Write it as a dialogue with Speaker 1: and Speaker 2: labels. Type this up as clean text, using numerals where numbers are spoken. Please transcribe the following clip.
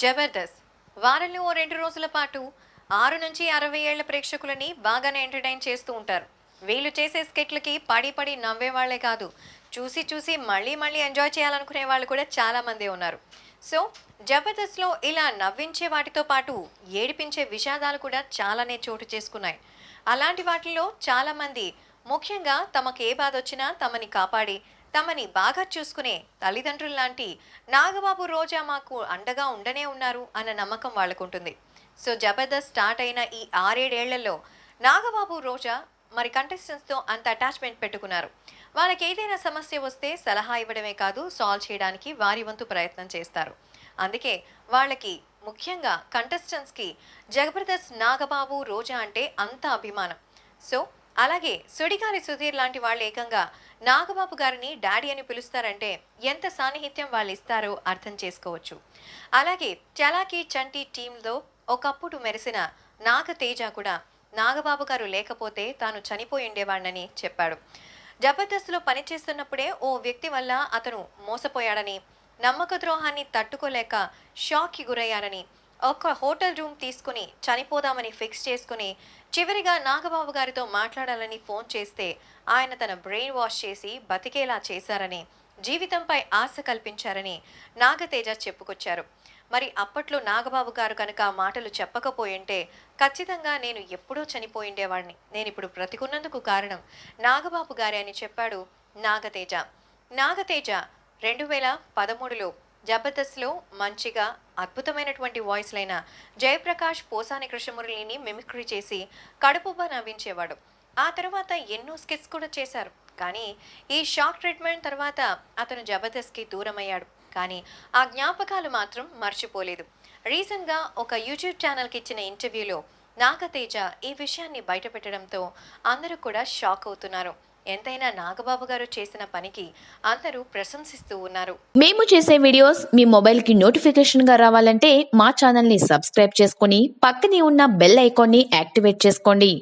Speaker 1: జబర్దస్త్ వారంలో ఓ 2 రోజుల పాటు 6 నుంచి 60 ఏళ్ల ప్రేక్షకులని బాగానే ఎంటర్టైన్ చేస్తూ ఉంటారు. వీళ్ళు చేసే స్కెట్లకి పడి పడి నవ్వేవాళ్లే కాదు, చూసి చూసి మళ్ళీ మళ్ళీ ఎంజాయ్ చేయాలనుకునే వాళ్ళు కూడా చాలా మందే ఉన్నారు. సో జబర్దస్త్లో ఇలా నవ్వించే వాటితో పాటు ఏడిపించే విషాదాలు కూడా చాలానే చోటు చేసుకున్నాయి. అలాంటి వాటిల్లో చాలామంది ముఖ్యంగా తమకు ఏ బాధ వచ్చినా తమని కాపాడి తమని బాగా చూసుకునే తల్లిదండ్రుల్లాంటి నాగబాబు, రోజా మాకు అండగా ఉండనే ఉన్నారు అన్న నమ్మకం వాళ్ళకుంటుంది. సో జబర్దస్త్ స్టార్ట్ అయిన ఈ 6-7 ఏళ్లలో నాగబాబు, రోజా మరి కంటెస్టెంట్స్తో అంత అటాచ్మెంట్ పెట్టుకున్నారు. వాళ్ళకి ఏదైనా సమస్య వస్తే సలహా ఇవ్వడమే కాదు, సాల్వ్ చేయడానికి వారి వంతు ప్రయత్నం చేస్తారు. అందుకే వాళ్ళకి ముఖ్యంగా కంటెస్టెంట్స్కి జబర్దస్త్ నాగబాబు, రోజా అంటే అంత అభిమానం. సో అలాగే సుడిగాలి సుధీర్ లాంటి వాళ్ళు ఏకంగా నాగబాబు గారిని డాడీ అని పిలుస్తారంటే ఎంత సాన్నిహిత్యం వాళ్ళు ఇస్తారో అర్థం చేసుకోవచ్చు. అలాగే చలాకీ చంటి టీంలో ఒకప్పుడు మెరిసిన నాగతేజ కూడా నాగబాబు గారు లేకపోతే తాను చనిపోయి ఉండేవాడినని చెప్పాడు. జబర్దస్త్లో పనిచేస్తున్నప్పుడే ఓ వ్యక్తి వల్ల అతను మోసపోయాడని, నమ్మక ద్రోహాన్ని తట్టుకోలేక షాక్కి గురయ్యారని, ఒక హోటల్ రూమ్ తీసుకుని చనిపోదామని ఫిక్స్ చేసుకుని చివరిగా నాగబాబు గారితో మాట్లాడాలని ఫోన్ చేస్తే ఆయన తన బ్రెయిన్ వాష్ చేసి బతికేలా చేశారని, జీవితంపై ఆశ కల్పించారని నాగతేజ చెప్పుకొచ్చారు. మరి అప్పట్లో నాగబాబు గారు కనుక ఆ మాటలు చెప్పకపోయింటే ఖచ్చితంగా నేను ఎప్పుడో చనిపోయిండేవాడిని, నేను ఇప్పుడు బ్రతికున్నందుకు కారణం నాగబాబు గారే అని చెప్పాడు నాగతేజ. నాగతేజ 2013లో జబర్దస్త్లో మంచిగా అద్భుతమైనటువంటి వాయిస్లైన జయప్రకాష్, పోసాని కృష్ణమురళిని మిమిక్రీ చేసి కడుపుబ్బా నవ్వించేవాడు. ఆ తర్వాత ఎన్నో స్కిట్స్ కూడా చేశారు. కానీ ఈ షాక్ ట్రీట్మెంట్ తర్వాత అతను జబర్దస్త్కి దూరం అయ్యాడు. కానీ ఆ జ్ఞాపకాలు మాత్రం మర్చిపోలేదు. రీసెంట్గా ఒక యూట్యూబ్ ఛానల్కి ఇచ్చిన ఇంటర్వ్యూలో నాగతేజ ఈ విషయాన్ని బయటపెట్టడంతో అందరూ కూడా షాక్ అవుతున్నారు. ఎంతైనా నాగబాబు గారు చేసిన పనికి అందరూ ప్రశంసిస్తూ ఉన్నారు.
Speaker 2: మేము చేసే వీడియోస్ మీ మొబైల్కి నోటిఫికేషన్గా రావాలంటే మా ఛానల్ని సబ్స్క్రైబ్ చేసుకొని పక్కనే ఉన్న బెల్ ఐకాన్ని యాక్టివేట్ చేసుకోండి.